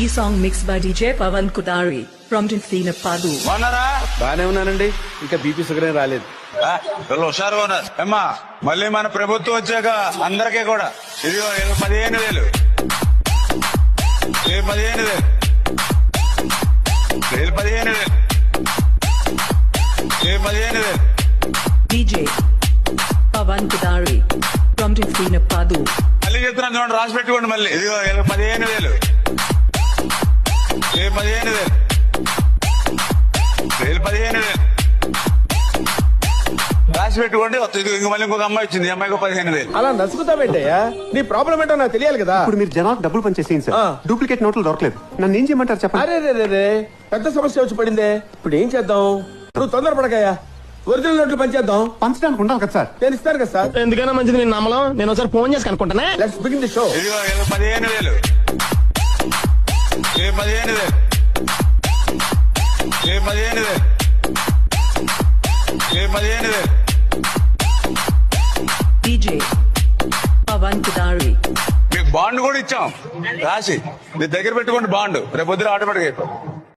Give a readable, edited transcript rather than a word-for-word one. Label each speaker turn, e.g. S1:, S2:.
S1: ఈ song mix by DJ Pavan Kudari from Tinapadu.
S2: బాగున్నారా?
S3: బానే ఉన్నానండి. ఇంకా బీపీ షుగర్ ఏం రాలేదు.
S2: వీళ్ళు హుషారుగా ఉన్నారు. అమ్మా మళ్ళీ మన ప్రభుత్వం వచ్చాక అందరికీ కూడా ఇది 15,000 15,000 15,000 15,000
S1: DJ Pavan Kudari from Tinapadu.
S2: మళ్ళీ చెప్తున్నాను చూడండి, రాసి పెట్టుకోండి. మళ్ళీ ఇది 15,000 15,000 15,000 రాసి పెట్టుకోండి. ఇంక మళ్ళీ ఇంకొక అమ్మాయి వచ్చింది, ఈ అమ్మాయికి 15,000.
S3: అలా నసుకుతావేంటయ్యా? నీ ప్రాబ్లం ఏంటో నాకు తెలియాలి కదా.
S4: ఇప్పుడు మీరు జనాలకు డబ్బులు పనిచేసేయండి సార్. డూప్లికేట్ నోట్లు దొరకలేదు. నన్ను ఏం చేయమంటారు చెప్పండి.
S3: అరే రే రే పెద్ద సమస్య వచ్చి పడిందే. ఇప్పుడు ఏం చేద్దాం? నువ్వు తొందరపడకయ్యా. ఒరిజినల్ నోట్లు పనిచేద్దాం.
S4: పంచడానికి ఉండాలి కదా సార్.
S3: నేను ఇస్తాను కదా సార్.
S5: ఎందుకైనా మంచిది నేను నమ్మలం. నేను ఒకసారి ఫోన్ చేసి కనుక్కుంటానే.
S3: Let's begin the show.
S2: ఇదిగో 15,000 15,000 15,000 15,000
S1: DJ పవన్ కుదారి
S2: మీకు బాండ్ కూడా ఇచ్చాం రాసి. మీ దగ్గర పెట్టుకోండి బాండ్. రేపు పొద్దున ఆటోమేటిక్ అయిపోయింది.